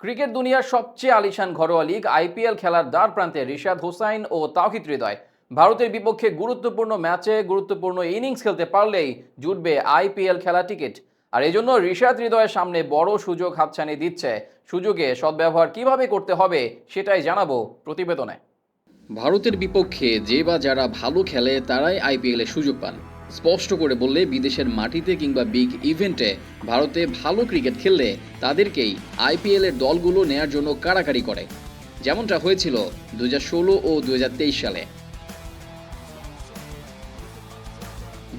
Cricket দুনিয়ার সবচেয়ে আলিশান ঘরোয়া লিগ আইপিএল খেলার দ্বার প্রান্তে রিশাদ হোসাইন ও তাওহিদ হৃদয় ভারতের বিপক্ষে গুরুত্বপূর্ণ ম্যাচে গুরুত্বপূর্ণ ইনিংস খেলতে পারলেই জুটবে আইপিএল খেলা টিকিট। আর এজন্য রিশাদ হৃদয়ের সামনে বড় সুযোগ হাতছানি দিচ্ছে। সুযোগে সদ্ব্যবহার কিভাবে করতে হবে সেটাই জানাবো প্রতিবেদনে। ভারতের বিপক্ষে যে বা যারা ভালো খেলে তারাই আইপিএলে সুযোগ পান। স্পষ্ট করে বললে বিদেশের মাটিতে কিংবা বিগ ইভেন্টে ভারতে ভালো ক্রিকেট খেললে তাদেরকেই আইপিএলের দলগুলো নেয়ার জন্য কাড়াকাড়ি করে, যেমনটা হয়েছিল 2016 ও 2023 সালে।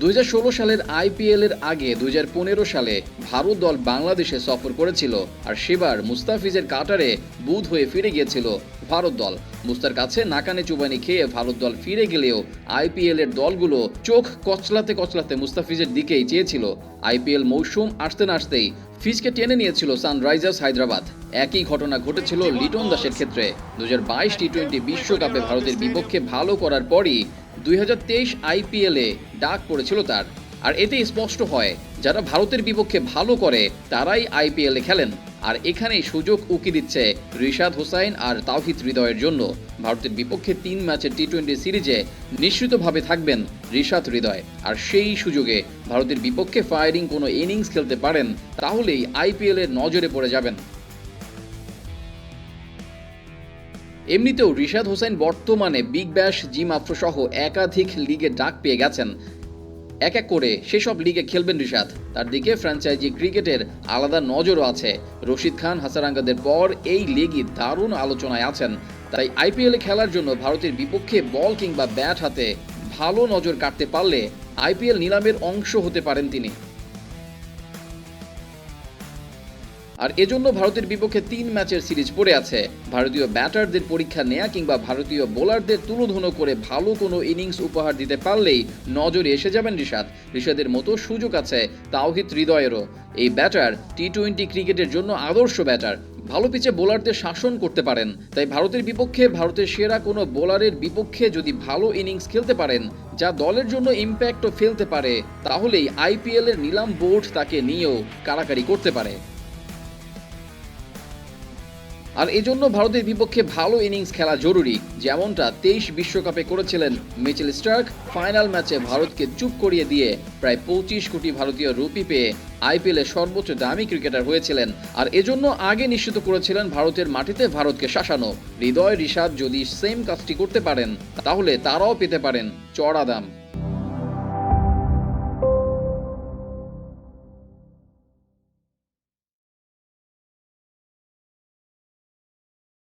2016 সালের আইপিএল এর আগে 2015 সালে ভারত দল বাংলাদেশে সফর করেছিল, আর সেবার মুস্তাফিজের কাটারে বুঁদ হয়ে ফিরে গিয়েছিল ভারত দল। মুস্তার কাছে নাকানে চুবানি খেয়ে ভারত দল ফিরে গেলেও আইপিএল এর দলগুলো চোখ কচলাতে কচলাতে মুস্তাফিজের দিকেই চেয়েছিল। আইপিএল মৌসুম আসতে না আসতেই ফিজকে টেনে নিয়েছিল সানরাইজার্স হায়দ্রাবাদ। একই ঘটনা ঘটেছিল লিটন দাসের ক্ষেত্রে। 2022 টি-20 বিশ্বকাপে ভারতের বিপক্ষে ভালো করার পরই 2023 আইপিএলে ডাক পড়েছিল তার। আর এতে স্পষ্ট হয় যারা ভারতের বিপক্ষে ভালো করে তারাই আইপিএলে খেলেন। আর এখানেই সুযোগ উকি দিচ্ছে রিশাদ হোসাইন আর তাওহিদ হৃদয়ের জন্য। ভারতের বিপক্ষে 3 ম্যাচের টি-20 সিরিজে নিশ্চিতভাবে থাকবেন রিশাদ হৃদয়। আর সেই সুযোগে ভারতের বিপক্ষে ফায়ারিং কোনো ইনিংস খেলতে পারেন তাহলেই আইপিএলের নজরে পড়ে যাবেন। এমনিতেও রিশাদ হোসাইন বর্তমানে বিগ ব্যাশ, জিম আফ্রো সহ একাধিক লিগে ডাক পেয়ে গেছেন। এক এক করে সেসব লিগে খেলবেন রিশাদ। তার দিকে ফ্র্যাঞ্চাইজি ক্রিকেটের আলাদা নজরও আছে। রশিদ খান, হাসারাঙ্গাদের পর এই লিগই দারুণ আলোচনায় আছেন। তাই আইপিএলে খেলার জন্য ভারতের বিপক্ষে বল কিংবা ব্যাট হাতে ভালো নজর কাটতে পারলে আইপিএল নিলামের অংশ হতে পারেন তিনি। আর এজন্য ভারতের বিপক্ষে 3 ম্যাচের সিরিজ পড়ে আছে। ভারতীয় ব্যাটারদের পরীক্ষা নেয়া কিংবা ভারতীয় বোলারদের তুলোধুনো করে ভালো কোনো ইনিংস উপহার দিতে পারলেই নজরে এসে যাবেন রিশাদ। রিশাদের মতো সুযোগ আছে তাওহিদ হৃদয়েরও। এই ব্যাটার টি-20 ক্রিকেটের জন্য আদর্শ ব্যাটার। ভালো পিচে বোলারদের শাসন করতে পারেন। তাই ভারতের বিপক্ষে ভারতের সেরা কোনো বোলারের বিপক্ষে যদি ভালো ইনিংস খেলতে পারেন যা দলের জন্য ইম্প্যাক্টও ফেলতে পারে, তাহলেই আইপিএলের নিলাম বোর্ড তাকে নিয়েও কাড়াকাড়ি করতে পারে। আর এজন্য ভারতের বিপক্ষে ভালো ইনিংস খেলা জরুরি, যেমনটা 23 বিশ্বকাপে করেছিলেন মিচেল স্টার্ক। ফাইনাল ম্যাচে ভারতকে চুপ করিয়ে দিয়ে প্রায় 25 কোটি ভারতীয় রুপি পেয়ে আইপিএলের সর্বোচ্চ দামি ক্রিকেটার হয়েছিলেন। আর এজন্য আগে নিশ্চিত করেছিলেন ভারতের মাটিতে ভারতকে শাসানো। হৃদয়, রিশাদ যদি সেম কাজটি করতে পারেন তাহলে তারাও পেতে পারেন চড়া দাম।